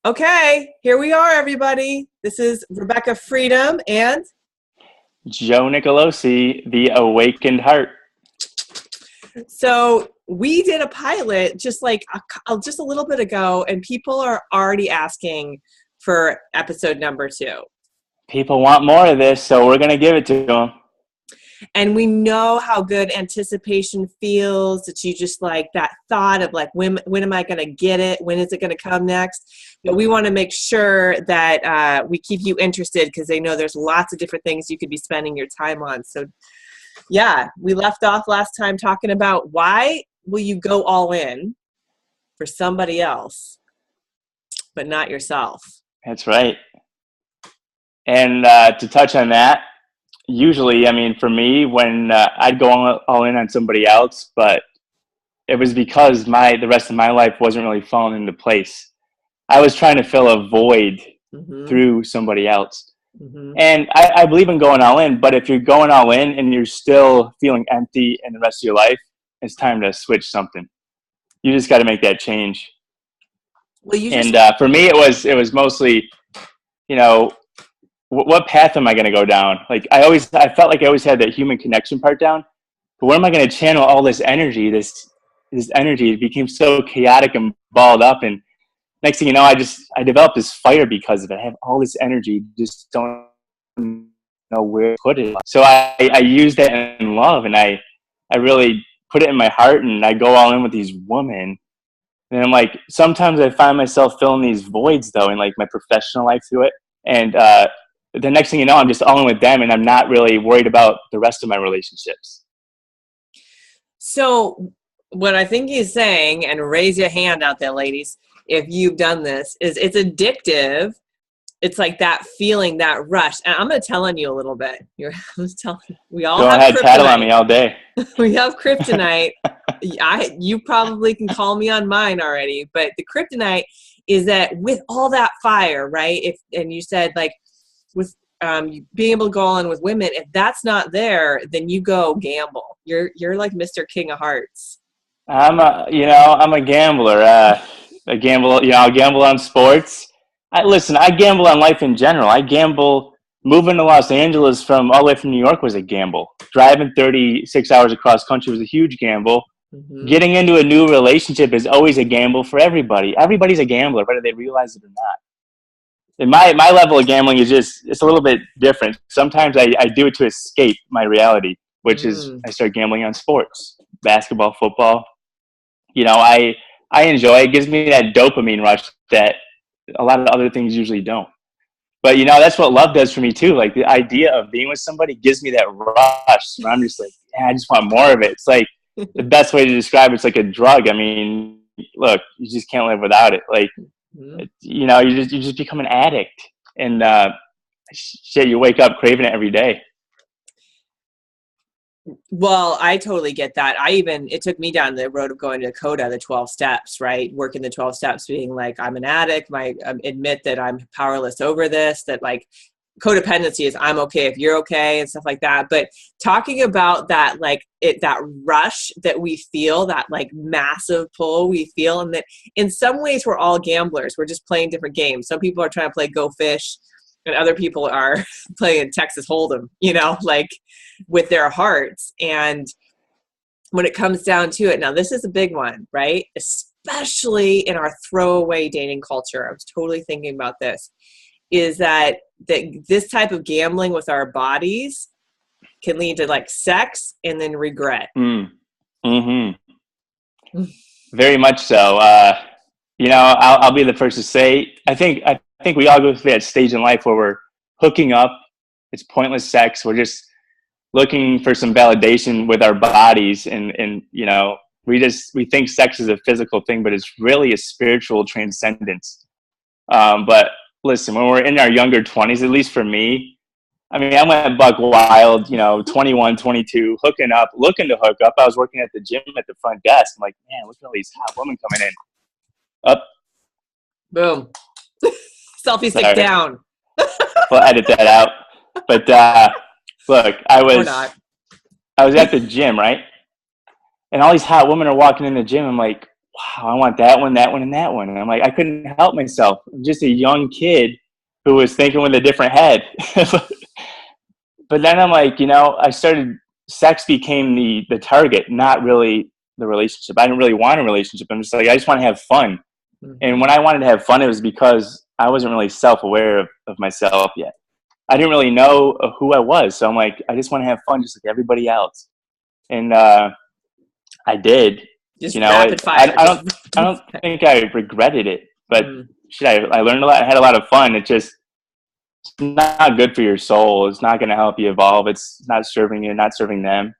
Okay, here we are, everybody. This is Rebekah Freedom and Joe Nicolosi, the awakened heart. so we did a pilot just just a little bit ago, and people are already asking for episode number 2. People want more of this, so we're going to give it to them. And we know how good anticipation feels, that you just like that thought of like, when am I going to get it? When is it going to come next? But we want to make sure that we keep you interested, because they know there's lots of different things you could be spending your time on. So yeah, we left off last time talking about why will you go all in for somebody else, but not yourself? That's right. And to touch on that, usually, I mean, for me, when I'd go all in on somebody else, but it was because the rest of my life wasn't really falling into place. I was trying to fill a void through somebody else. And I believe in going all in, but if you're going all in and you're still feeling empty in the rest of your life, it's time to switch something. You just got to make that change. Well, for me, it was mostly, what path am I going to go down? Like I felt like I always had that human connection part down, but where am I going to channel all this energy? This energy became so chaotic and balled up, and next thing you know, I developed this fire because of it. I have all this energy, just don't know where to put it. So I use that in love, and I really put it in my heart, and I go all in with these women. And I'm like, sometimes I find myself filling these voids though in like my professional life through it, and the next thing you know, I'm just all in with them, and I'm not really worried about the rest of my relationships. So what I think he's saying, and raise your hand out there, ladies, if you've done this, is it's addictive. It's like that feeling, that rush. And I'm going to tell on you a little bit. We all Go have ahead, kryptonite. tattle on me all day. We have kryptonite. You probably can call me on mine already, but the kryptonite is that with all that fire, right? And you said like with being able to go on with women, if that's not there, then you go gamble. You're like Mr. King of Hearts. I'm a gambler. I'll gamble on sports. I gamble on life in general. I gamble. Moving to Los Angeles from all the way from New York was a gamble. Driving 36 hours across country was a huge gamble. Getting into a new relationship is always a gamble for everybody. Everybody's a gambler, whether they realize it or not. And my level of gambling is it's a little bit different. Sometimes I do it to escape my reality, which is I start gambling on sports, basketball, football. I enjoy it. It gives me that dopamine rush that a lot of other things usually don't. But, that's what love does for me too. Like the idea of being with somebody gives me that rush. And I'm just like, I just want more of it. It's like the best way to describe it's like a drug. I mean, look, you just can't live without it. Like, you just become an addict. And you wake up craving it every day. Well, I totally get that. It took me down the road of going to Coda, the 12 steps, right? Working the 12 steps, being like, I'm an addict. Admit that I'm powerless over this, that like codependency is I'm okay if you're okay and stuff like that. But talking about that, like that rush that we feel, that like massive pull we feel, and that in some ways we're all gamblers. We're just playing different games. Some people are trying to play Go Fish, and other people are playing Texas Hold'em, like with their hearts. And when it comes down to it, now this is a big one, right? Especially in our throwaway dating culture. I was totally thinking about this, is that this type of gambling with our bodies can lead to like sex and then regret. Very much so. I'll be the first to say, I think we all go through that stage in life where we're hooking up. It's pointless sex. We're just looking for some validation with our bodies. And we think sex is a physical thing, but it's really a spiritual transcendence. But listen, when we're in our younger 20s, at least for me, I mean, I went buck wild, 21, 22, hooking up, looking to hook up. I was working at the gym at the front desk. I'm like, man, look at all these hot women coming in. Up. Boom. Selfie stick down. We'll edit that out. But look, I was at the gym, right? And all these hot women are walking in the gym. I'm like, wow, I want that one, and that one. And I'm like, I couldn't help myself. I'm just a young kid who was thinking with a different head. But then I'm like, I started, sex became the target, not really the relationship. I didn't really want a relationship. I'm just like, I just want to have fun. And when I wanted to have fun, it was because I wasn't really self-aware of myself yet. I didn't really know who I was. So I'm like, I just want to have fun just like everybody else. And I did. Just rapid fire. I don't think I regretted it, but I learned a lot. I had a lot of fun. It's not good for your soul. It's not going to help you evolve. It's not serving you, not serving them.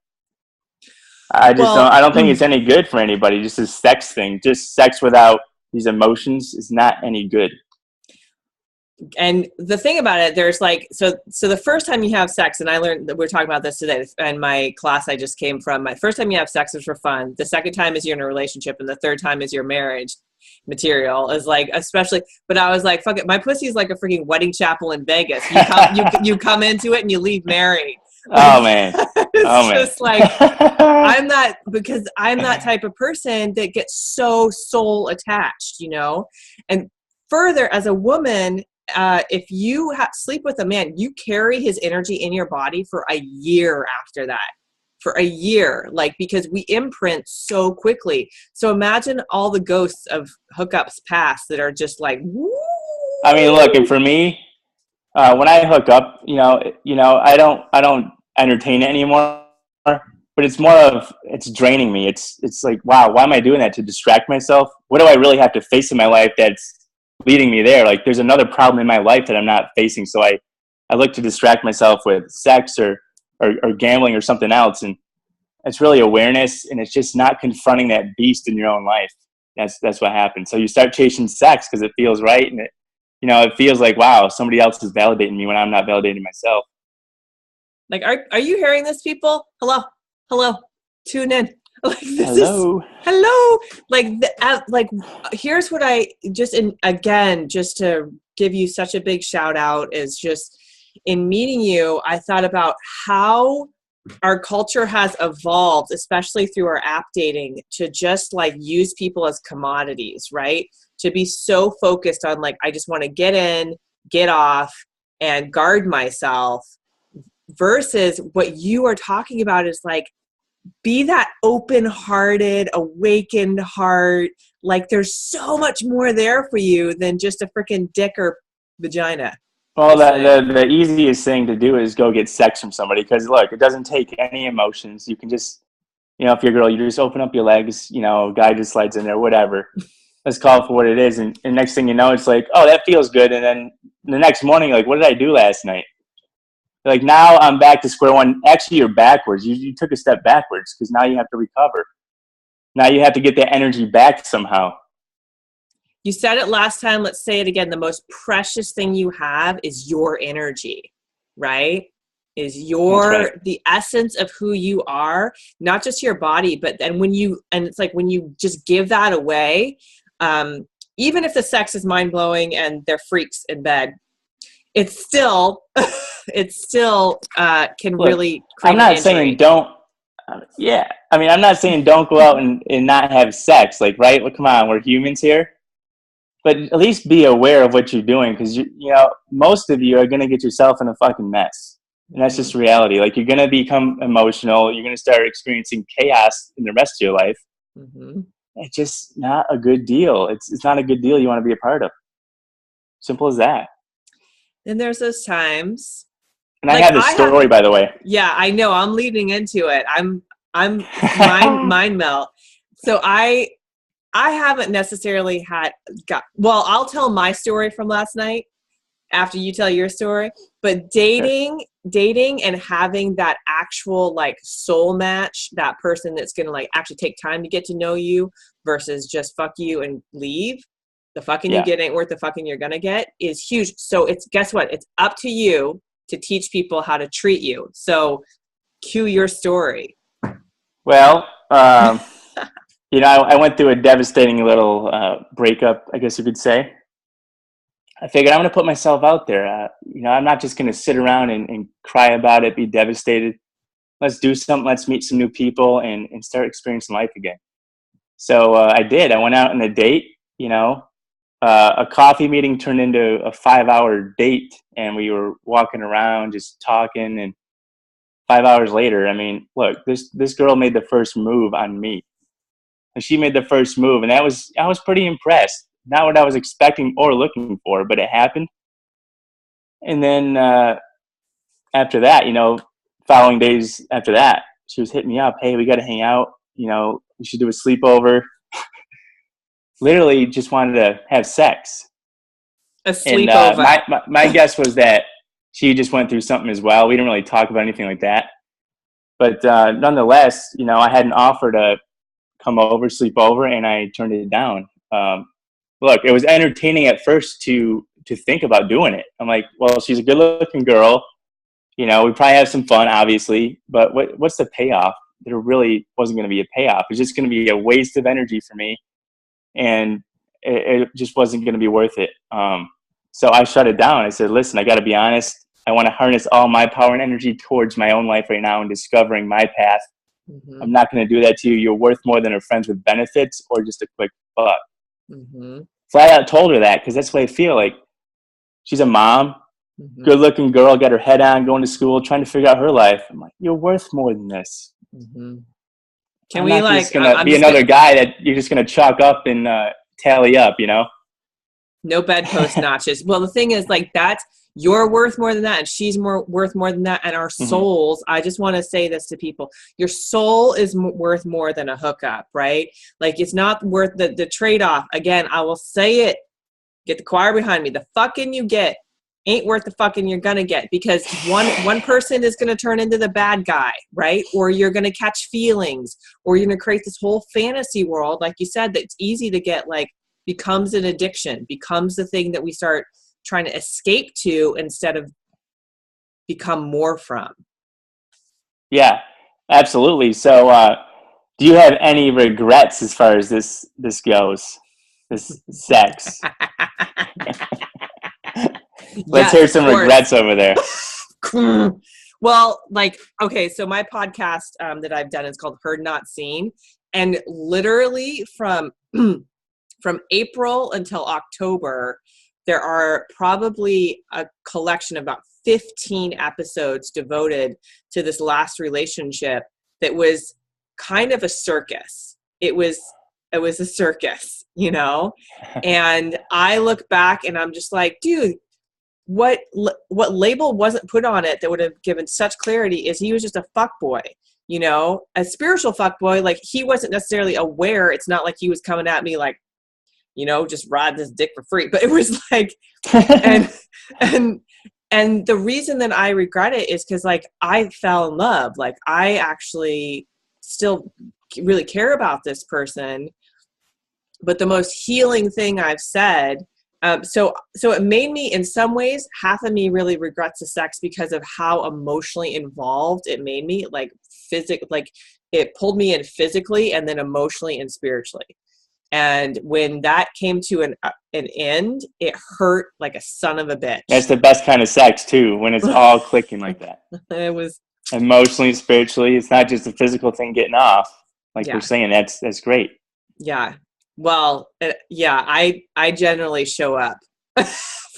I don't think it's any good for anybody. Just a sex thing, just sex without these emotions is not any good. And the thing about it, there's like, so the first time you have sex, and I learned that we're talking about this today in my class I just came from, my first time you have sex is for fun. The second time is you're in a relationship. And the third time is your marriage material is like, especially, but I was like, fuck it. My pussy is like a freaking wedding chapel in Vegas. You come into it and you leave married. Oh man. It's just like, I'm that type of person that gets so soul attached, and further as a woman, if you sleep with a man, you carry his energy in your body for a year after that. For a year, because we imprint so quickly. So imagine all the ghosts of hookups past that are just like, woo. I mean, look, and for me, when I hook up, I don't entertain it anymore. But it's draining me. It's like, wow, why am I doing that? To distract myself? What do I really have to face in my life that's leading me there? Like, there's another problem in my life that I'm not facing. So I look to distract myself with sex or gambling or something else. And it's really awareness, and it's just not confronting that beast in your own life. That's what happens. So you start chasing sex because it feels right. And it feels like, wow, somebody else is validating me when I'm not validating myself. Like, are you hearing this, people? Hello, tune in. Like, hello. Like, here's what I just to give you such a big shout out is just in meeting you, I thought about how our culture has evolved, especially through our app dating, to just like use people as commodities, right? To be so focused on like, I just want to get in, get off, and guard myself, versus what you are talking about is like, be that open-hearted, awakened heart. Like, there's so much more there for you than just a freaking dick or vagina. Well, the easiest thing to do is go get sex from somebody, because look, it doesn't take any emotions. You can just, if you're a girl, you just open up your legs, a guy just slides in there, whatever. Let's call it for what it is. And next thing you know, it's like, oh, that feels good. And then the next morning, like, what did I do last night? Like, now I'm back to square one. Actually, you're backwards. You took a step backwards, because now you have to recover. Now you have to get that energy back somehow. You said it last time. Let's say it again. The most precious thing you have is your energy, right? Is the essence of who you are, not just your body, but then it's like when you just give that away, even if the sex is mind blowing and they're freaks in bed, it's still can really create I'm not saying don't. I'm not saying don't go out and not have sex. Like, right? Well, come on, we're humans here. But at least be aware of what you're doing, because most of you are going to get yourself in a fucking mess, and that's just reality. Like, you're going to become emotional. You're going to start experiencing chaos in the rest of your life. Mm-hmm. It's just not a good deal. It's not a good deal you want to be a part of. Simple as that. And there's those times. And I have this story, by the way. Yeah, I know. I'm leading into it. I'm mind melt. So I haven't necessarily I'll tell my story from last night after you tell your story, but dating and having that actual like soul match, that person that's going to like actually take time to get to know you versus just fuck you and leave. The fucking you get ain't worth the fucking you're going to get is huge. So guess what? It's up to you to teach people how to treat you. So cue your story. Well, I went through a devastating little breakup, I guess you could say. I figured I'm going to put myself out there. I'm not just going to sit around and cry about it, be devastated. Let's do something. Let's meet some new people and start experiencing life again. So I did. I went out on a date, you know, a coffee meeting turned into a 5-hour date, and we were walking around just talking. And 5 hours later, I mean, look, this girl made the first move on me, and she made the first move, and I was pretty impressed. Not what I was expecting or looking for, but it happened. And then after that, you know, following days after that, she was hitting me up. Hey, we got to hang out. You know, we should do a sleepover. Literally just wanted to have sex. A And sleepover. my guess was that she just went through something as well. We didn't really talk about anything like that. But nonetheless, you know, I had an offer to come over, sleep over, and I turned it down. Look, it was entertaining at first to think about doing it. I'm like, well, she's a good looking girl. You know, we probably have some fun, obviously, but what's the payoff? There really wasn't going to be a payoff. It's just going to be a waste of energy for me, and it just wasn't going to be worth it. So I shut it down. I said, listen, I got to be honest. I want to harness all my power and energy towards my own life right now and discovering my path. Mm-hmm. I'm not going to do that to you. You're worth more than a friends with benefits or just a quick buck. Mm-hmm. Flat out told her that because that's the way I feel. Like, she's a mom, Mm-hmm. good looking girl, got her head on, going to school, trying to figure out her life. I'm like, you're worth more than this. Mm-hmm. I'm not just going to be another guy that you're just going to chalk up and tally up, you know? No bedpost notches. Well, the thing is, like, that's, you're worth more than that, and she's worth more than that. And our souls, I just want to say this to people, your soul is worth more than a hookup, right? Like, it's not worth the trade-off. Again, I will say it, get the choir behind me. The fucking you get ain't worth the fucking you're gonna get, because one person is gonna turn into the bad guy, right? Or you're gonna catch feelings, or you're gonna create this whole fantasy world, like you said, that's easy to get, like, becomes an addiction, becomes the thing that we start trying to escape to instead of become more from. Yeah, absolutely. So do you have any regrets as far as this goes, this sex? Let's hear some regrets over there. Well, like, okay, so my podcast that I've done is called Heard Not Seen, and literally from April until October, there are probably a collection of about 15 episodes devoted to this last relationship that was kind of a circus. It was a circus, you know? And I look back and I'm just like, dude, what label wasn't put on it that would have given such clarity is he was just a fuckboy, you know, a spiritual fuckboy. Like, he wasn't necessarily aware. It's not like he was coming at me like, you know, just ride this dick for free. But it was like, and the reason that I regret it is because, like, I fell in love. Like, I actually still really care about this person. But the most healing thing I've said, so it made me, in some ways, half of me really regrets the sex because of how emotionally involved it made me, like, like, it pulled me in physically and then emotionally and spiritually. And when that came to an end, it hurt like a son of a bitch. That's the best kind of sex too, when it's all clicking like that. It was emotionally, spiritually. It's not just a physical thing getting off. Like we're saying, that's great. Yeah. Well, yeah, I generally show up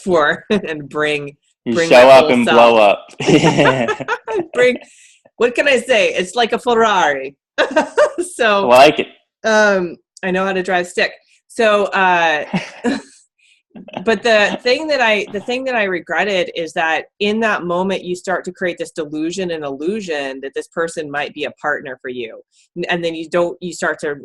for and bring show up and self. blow up. What can I say? It's like a Ferrari. So I like it. I know how to drive stick. So but the thing that I regretted is that in that moment you start to create this delusion and illusion that this person might be a partner for you, and then you start to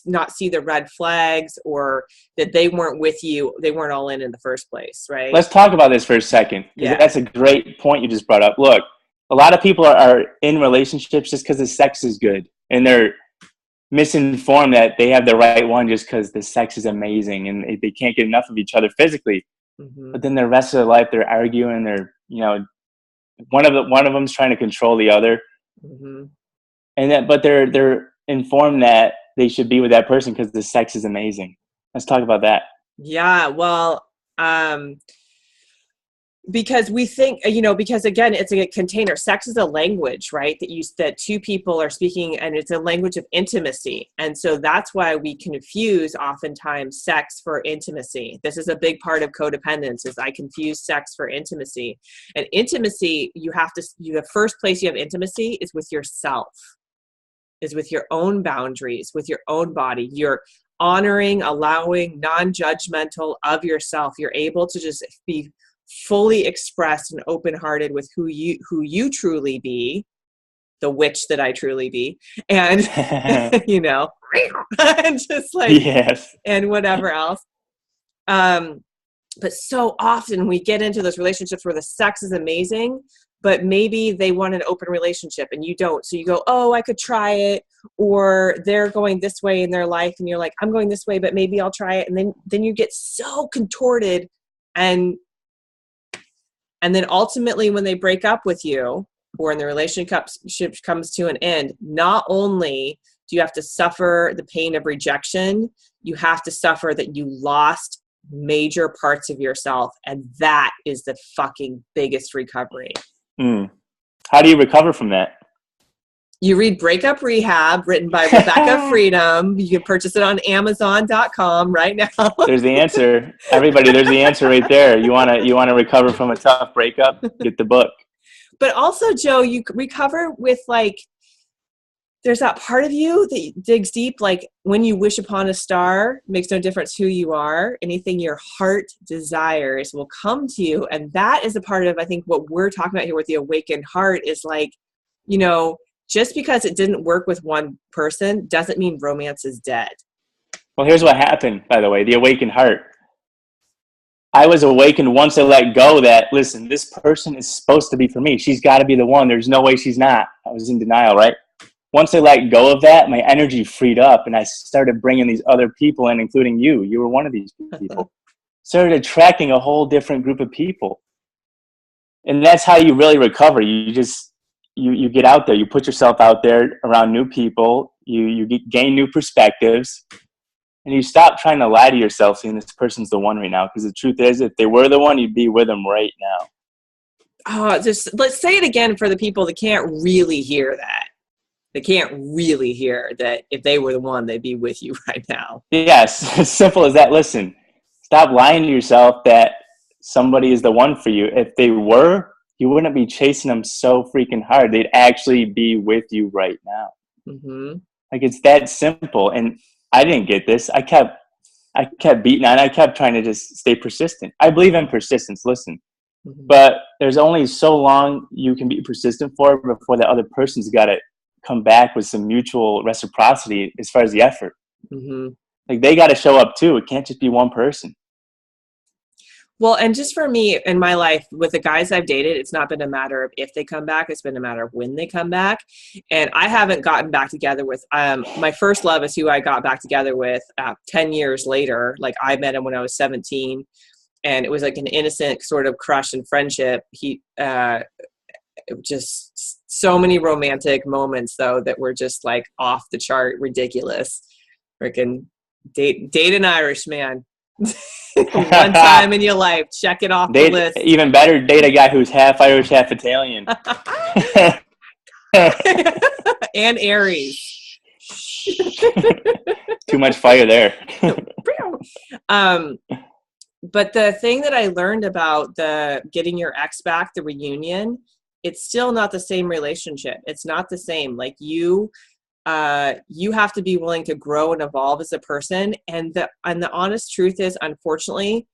not see the red flags, or that they weren't with you, they weren't all in the first place, right? Let's talk about this for a second, because that's a great point you just brought up. Look, a lot of people are in relationships just because the sex is good, and they're misinformed that they have the right one just because the sex is amazing and they can't get enough of each other physically. Mm-hmm. But then the rest of their life they're arguing. They're, you know, one of them's trying to control the other, mm-hmm. But they're informed that they should be with that person because the sex is amazing. Let's talk about that. Yeah, well, because we think, because again, it's a container. Sex is a language, right? That two people are speaking, and it's a language of intimacy. And so that's why we confuse oftentimes sex for intimacy. This is a big part of codependence, is I confuse sex for intimacy. And intimacy, the first place you have intimacy is with yourself, is with your own boundaries, with your own body. You're honoring, allowing, non-judgmental of yourself. You're able to just be fully expressed and open-hearted with who you truly be, the witch that I truly be, and and just like, yes, and whatever else. But so often we get into those relationships where the sex is amazing, but maybe they want an open relationship and you don't. So you go, oh, I could try it, or they're going this way in their life, and you're like, I'm going this way, but maybe I'll try it. And then you get so contorted, and then ultimately when they break up with you, or when the relationship comes to an end, not only do you have to suffer the pain of rejection, you have to suffer that you lost major parts of yourself. And that is the fucking biggest recovery. How do you recover from that? You read Breakup Rehab, written by Rebekah Freedom. You can purchase it on Amazon.com right now. There's the answer. Everybody, there's the answer right there. You wanna recover from a tough breakup? Get the book. But also, Joe, you recover with there's that part of you that digs deep, like when you wish upon a star, makes no difference who you are. Anything your heart desires will come to you. And that is a part of, I think, what we're talking about here with the awakened heart is just because it didn't work with one person doesn't mean romance is dead. Well, here's what happened, by the way, the awakened heart. I was awakened once I let go that, listen, this person is supposed to be for me. She's got to be the one. There's no way she's not. I was in denial, right? Once I let go of that, my energy freed up, and I started bringing these other people in, including you. You were one of these people. Started attracting a whole different group of people. And that's how you really recover. You get out there. You put yourself out there around new people. You gain new perspectives. And you stop trying to lie to yourself saying this person's the one right now. Because the truth is, if they were the one, you'd be with them right now. Oh, let's say it again for the people that can't really hear that. They can't really hear that if they were the one, they'd be with you right now. Yes, as simple as that. Listen, stop lying to yourself that somebody is the one for you. If they were, you wouldn't be chasing them so freaking hard. They'd actually be with you right now. Mm-hmm. Like, it's that simple. And I didn't get this. I kept beating on it. I kept trying to just stay persistent. I believe in persistence. Listen, but there's only so long you can be persistent for before the other person's got to come back with some mutual reciprocity as far as the effort. Mm-hmm. Like, they got to show up too. It can't just be one person. Well, and just for me in my life with the guys I've dated, it's not been a matter of if they come back. It's been a matter of when they come back. And I haven't gotten back together with, my first love is who I got back together with 10 years later. Like, I met him when I was 17, and it was like an innocent sort of crush and friendship. Just so many romantic moments though that were just like off the chart ridiculous. Freaking date an Irishman. One time in your life, check it off the list. Even better, date a guy who's half Irish, half Italian. And Aries. Too much fire there. But the thing that I learned about the getting your ex back, the reunion, it's still not the same relationship. It's not the same. Like you have to be willing to grow and evolve as a person. And the honest truth is, unfortunately,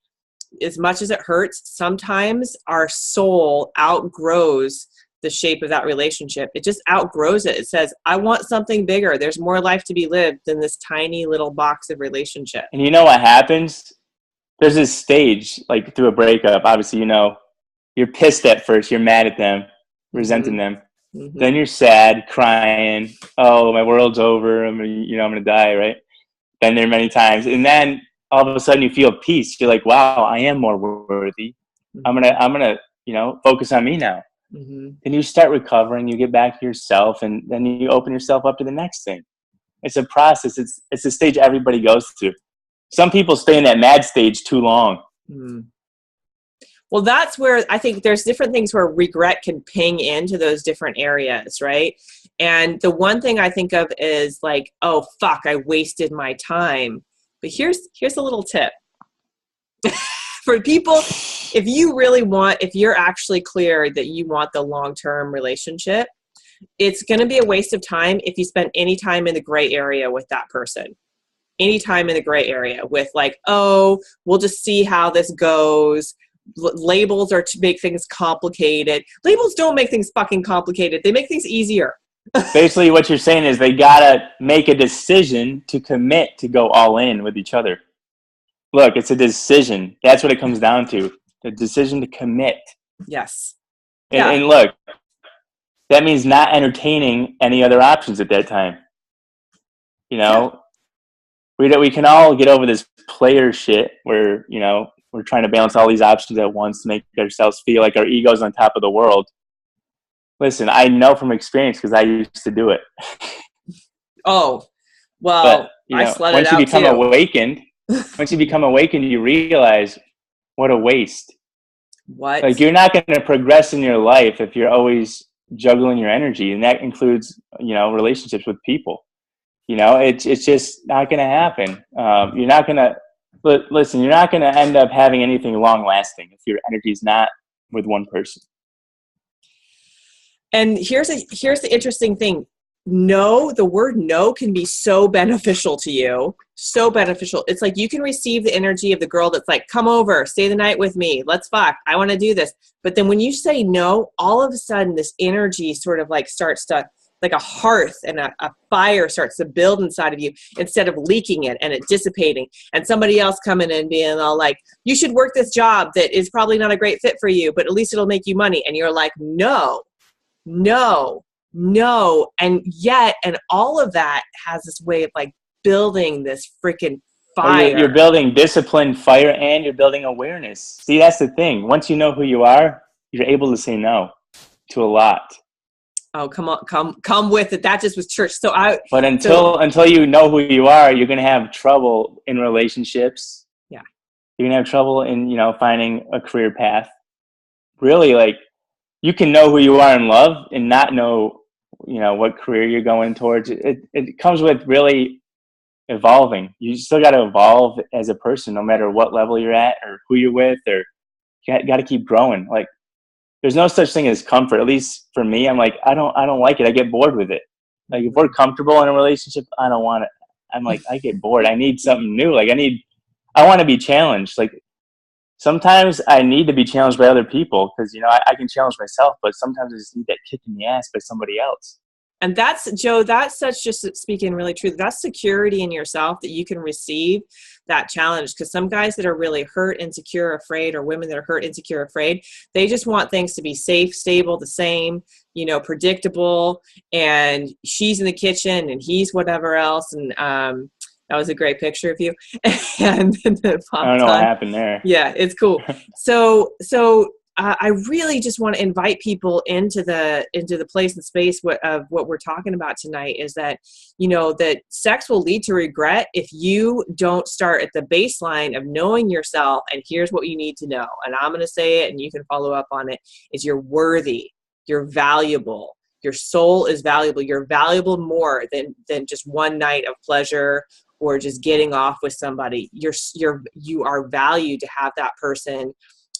as much as it hurts, sometimes our soul outgrows the shape of that relationship. It just outgrows it. It says, I want something bigger. There's more life to be lived than this tiny little box of relationship. And you know what happens? There's this stage, like through a breakup, obviously, you're pissed at first. You're mad at them, resenting them. Mm-hmm. Then you're sad, crying. Oh, my world's over. I'm gonna die, right? Been there many times. And then all of a sudden you feel peace. You're like, wow, I am more worthy. Mm-hmm. I'm gonna, focus on me now. Mm-hmm. Then you start recovering. You get back to yourself, and then you open yourself up to the next thing. It's a process. It's a stage everybody goes through. Some people stay in that mad stage too long. Mm. Well, that's where I think there's different things where regret can ping into those different areas, right? And the one thing I think of is like, oh, fuck, I wasted my time. But here's a little tip. For people, if you're actually clear that you want the long-term relationship, it's going to be a waste of time if you spend any time in the gray area with that person. Any time in the gray area with like, oh, we'll just see how this goes. Labels are to make things complicated. Labels don't make things fucking complicated. They make things easier. Basically, what you're saying is they gotta make a decision to commit to go all in with each other. Look, it's a decision. That's what it comes down to. The decision to commit. Yes. And look, that means not entertaining any other options at that time. You know, we can all get over this player shit where, you know, we're trying to balance all these options at once to make ourselves feel like our ego's on top of the world. Listen, I know from experience because I used to do it. Oh, well, but, you know, I slid once it you out become too. awakened, you realize what a waste. What? Like, you're not going to progress in your life if you're always juggling your energy, and that includes, you know, relationships with people. You know, it's just not going to happen. You're not going to listen. You're not going to end up having anything long lasting if your energy is not with one person. And here's the interesting thing. No, the word no can be so beneficial to you. So beneficial. It's like you can receive the energy of the girl that's like, come over, stay the night with me. Let's fuck. I want to do this. But then when you say no, all of a sudden this energy sort of like starts to, like a hearth and a fire starts to build inside of you instead of leaking it and it dissipating and somebody else coming in being all like, you should work this job that is probably not a great fit for you, but at least it'll make you money. And you're like, no. And all of that has this way of like building this freaking fire. Well, you're building discipline, fire, and you're building awareness. See, that's the thing. Once you know who you are, you're able to say no to a lot. Oh, come on, come with it. That just was church. But until you know who you are, you're going to have trouble in relationships. Yeah. You're going to have trouble in, you know, finding a career path. Really, like, you can know who you are in love and not know, you know, what career you're going towards. It comes with really evolving. You still got to evolve as a person, no matter what level you're at or who you're with, or you got to keep growing. Like, there's no such thing as comfort. At least for me, I'm like, I don't like it. I get bored with it. Like, if we're comfortable in a relationship, I don't want it. I'm like, I get bored. I need something new. Like, I want to be challenged. Like, sometimes I need to be challenged by other people because, you know, I can challenge myself, but sometimes I just need that kick in the ass by somebody else. And that's, Joe, that's such, just speaking really true, that's security in yourself that you can receive that challenge. Because some guys that are really hurt, insecure, afraid, or women that are hurt, insecure, afraid, they just want things to be safe, stable, the same, you know, predictable. And she's in the kitchen and he's whatever else. And that was a great picture of you. And then I don't know what happened there. Yeah, it's cool. So I really just want to invite people into the place and space of what we're talking about tonight is that, you know, that sex will lead to regret if you don't start at the baseline of knowing yourself. And here's what you need to know. And I'm going to say it and you can follow up on it, is you're worthy. You're valuable. Your soul is valuable. You're valuable more than just one night of pleasure or just getting off with somebody. You are valued to have that person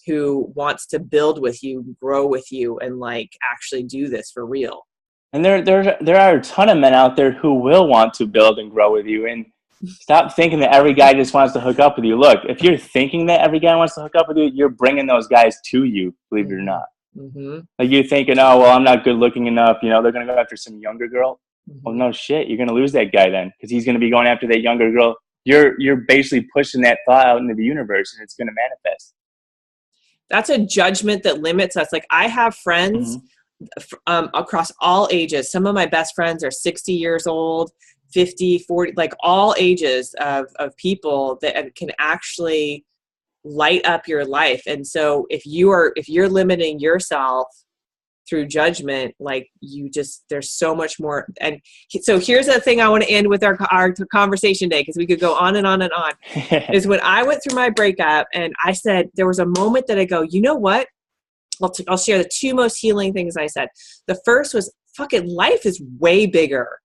who wants to build with you, grow with you, and like actually do this for real. And there are a ton of men out there who will want to build and grow with you. And stop thinking that every guy just wants to hook up with you. Look, if you're thinking that every guy wants to hook up with you, you're bringing those guys to you, believe it or not. Mm-hmm. Like, you're thinking, oh, well, I'm not good looking enough. You know, they're going to go after some younger girl. Mm-hmm. Well, no shit. You're going to lose that guy then because he's going to be going after that younger girl. You're basically pushing that thought out into the universe and it's going to manifest. That's a judgment that limits us. Like, I have friends across all ages. Some of my best friends are 60 years old, 50, 40, like all ages of people that can actually light up your life. And so if you're limiting yourself through judgment, like there's so much more. And so here's the thing I want to end with our conversation today, because we could go on and on and on, is when I went through my breakup and I said, there was a moment that I go, you know what? I'll share the two most healing things I said. The first was, fucking life is way bigger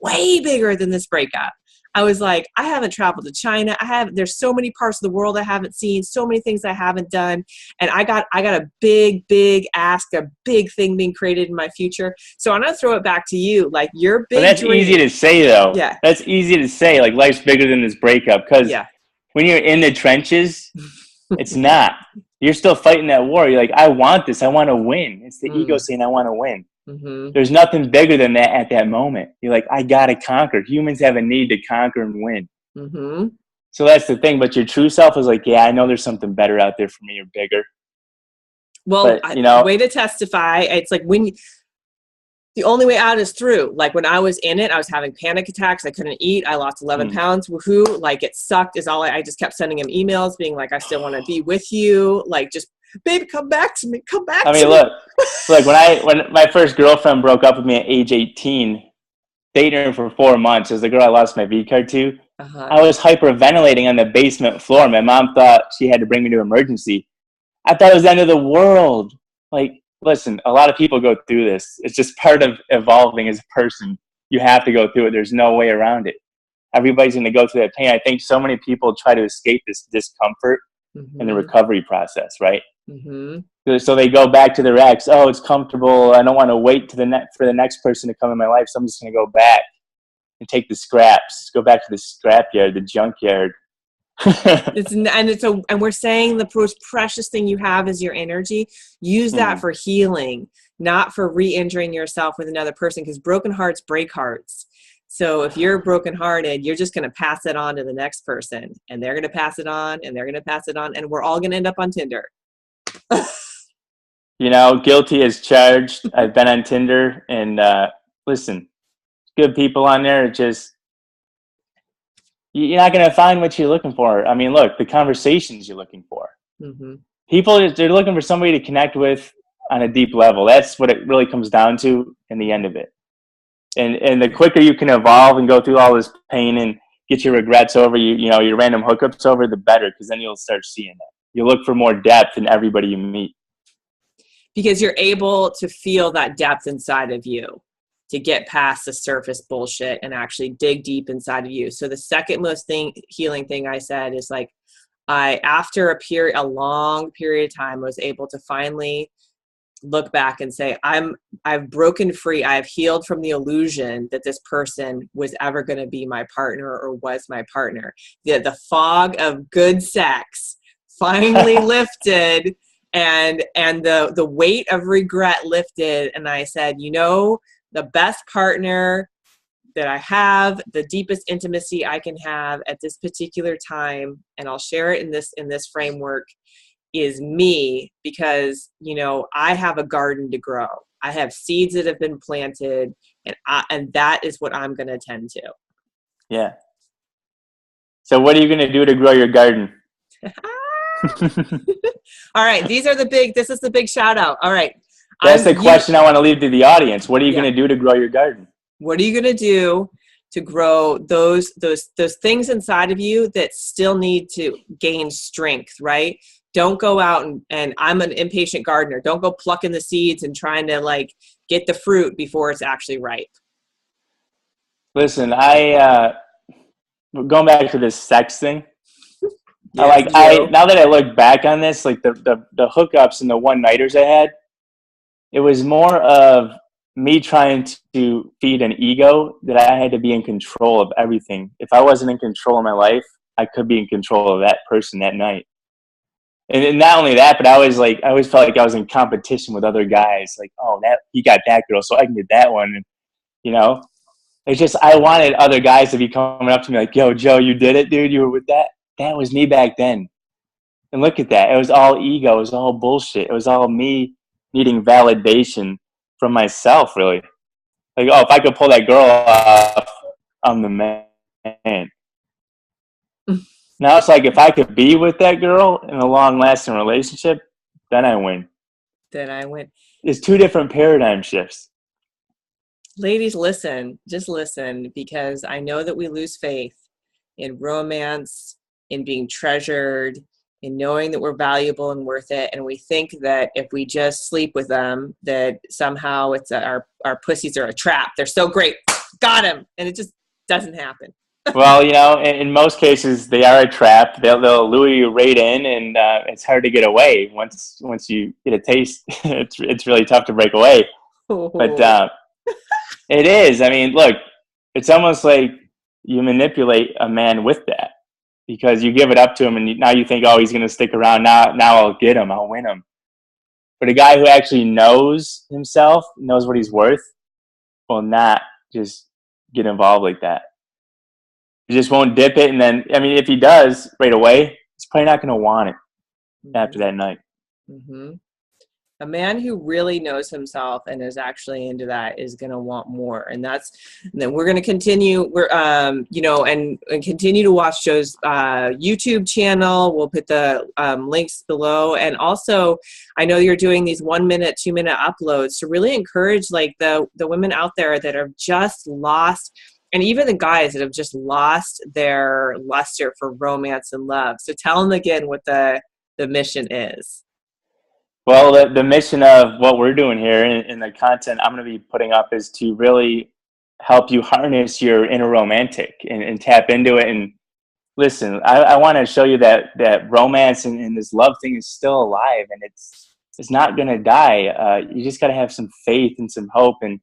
than this breakup. I was like, I haven't traveled to China. There's so many parts of the world I haven't seen, so many things I haven't done. And I got a big ask, a big thing being created in my future. So I'm going to throw it back to you. Like, your big But that's dream. easy to say, though. Yeah. That's easy to say, like, life's bigger than this breakup. Because when you're in the trenches, it's not. You're still fighting that war. You're like, I want this. I want to win. It's the ego saying, I want to win. Mm-hmm. There's nothing bigger than that at that moment. You're like, I got to conquer. Humans have a need to conquer and win. Mm-hmm. So that's the thing. But your true self is like, yeah, I know there's something better out there for me or bigger. Well, but, way to testify. It's like, the only way out is through. Like, when I was in it, I was having panic attacks. I couldn't eat. I lost 11 pounds. Woohoo. Like, it sucked. I just kept sending him emails being like, I still want to be with you. Like, just, baby, come back to me. Come back to me. Look, when my first girlfriend broke up with me at age 18, dating her for 4 months, as the girl I lost my V card to, I was hyperventilating on the basement floor. My mom thought she had to bring me to emergency. I thought it was the end of the world. Like, listen, a lot of people go through this. It's just part of evolving as a person. You have to go through it. There's no way around it. Everybody's going to go through that pain. I think so many people try to escape this discomfort in the recovery process, right? Mm-hmm. So they go back to their ex. Oh, it's comfortable. I don't want to wait for the next person to come in my life. So I'm just going to go back and take the scraps. Go back to the scrapyard, the junkyard. And we're saying the most precious thing you have is your energy. Use that for healing, not for re-injuring yourself with another person, because broken hearts break hearts. So if you're brokenhearted, you're just going to pass it on to the next person, and they're going to pass it on, and they're going to pass it on, and we're all going to end up on Tinder. Guilty as charged. I've been on Tinder, and listen, good people on there. Just, you're not going to find what you're looking for. I mean, look, the conversations you're looking for. Mm-hmm. People, they're looking for somebody to connect with on a deep level. That's what it really comes down to in the end of it. And the quicker you can evolve and go through all this pain and get your regrets over, your random hookups over, the better, because then you'll start seeing it. You look for more depth in everybody you meet. Because you're able to feel that depth inside of you, to get past the surface bullshit and actually dig deep inside of you. So the second most healing thing I said is, like, after a long period of time, was able to finally look back and say, I've broken free. I have healed from the illusion that this person was ever going to be my partner or was my partner. The fog of good sex finally lifted, and the weight of regret lifted. And I said, the best partner that I have, the deepest intimacy I can have at this particular time, and I'll share it in this framework, is me, because, I have a garden to grow. I have seeds that have been planted, and that is what I'm going to tend to. Yeah. So what are you going to do to grow your garden? All right. This is the big shout out. All right. That's the question I want to leave to the audience. What are you going to do to grow your garden? What are you going to do to grow those things inside of you that still need to gain strength, right? Don't go out and I'm an impatient gardener. Don't go plucking the seeds and trying to get the fruit before it's actually ripe. Listen, going back to this sex thing. Yes, now that I look back on this, the hookups and the one-nighters I had, it was more of me trying to feed an ego that I had to be in control of everything. If I wasn't in control of my life, I could be in control of that person that night. And not only that, but I always felt like I was in competition with other guys. Like, oh, he got that girl, so I can get that one. And, it's just, I wanted other guys to be coming up to me like, yo, Joe, you did it, dude. You were with that. That was me back then. And look at that. It was all ego. It was all bullshit. It was all me needing validation from myself, really. Like, oh, if I could pull that girl off, I'm the man. Now it's like, if I could be with that girl in a long-lasting relationship, then I win. it's two different paradigm shifts. Ladies, listen, just listen, because I know that we lose faith in romance, in being treasured, in knowing that we're valuable and worth it. And we think that if we just sleep with them, that somehow it's our pussies are a trap. They're so great. Got him. And it just doesn't happen. Well, in most cases, they are a trap. They'll lure you right in, and it's hard to get away. Once you get a taste, it's really tough to break away. But it is. I mean, look, it's almost like you manipulate a man with that, because you give it up to him, and now you think, oh, he's going to stick around. Now I'll get him. I'll win him. But a guy who actually knows himself, knows what he's worth, will not just get involved like that. He just won't dip it. And then, I mean, if he does right away, he's probably not going to want it after that night. Mm-hmm. A man who really knows himself and is actually into that is going to want more. And then we're going to continue, and continue to watch Joe's YouTube channel. We'll put the links below. And also, I know you're doing these 1 minute, 2 minute uploads to really encourage like the women out there that have just lost, and even the guys that have just lost their luster for romance and love. So tell them again what the mission is. Well, the mission of what we're doing here and the content I'm going to be putting up is to really help you harness your inner romantic and tap into it. And listen, I want to show you that romance and this love thing is still alive, and it's not going to die. You just got to have some faith and some hope. And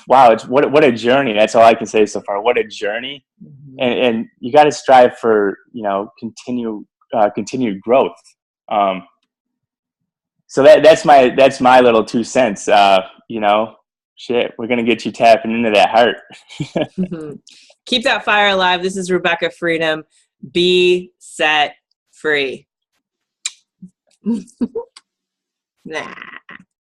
wow, it's what a journey. That's all I can say so far. What a journey. Mm-hmm. And you got to strive for, continued growth. So that's my little 2 cents. Shit, we're going to get you tapping into that heart. Mm-hmm. Keep that fire alive. This is Rebekah Freedom. Be set free. Nah.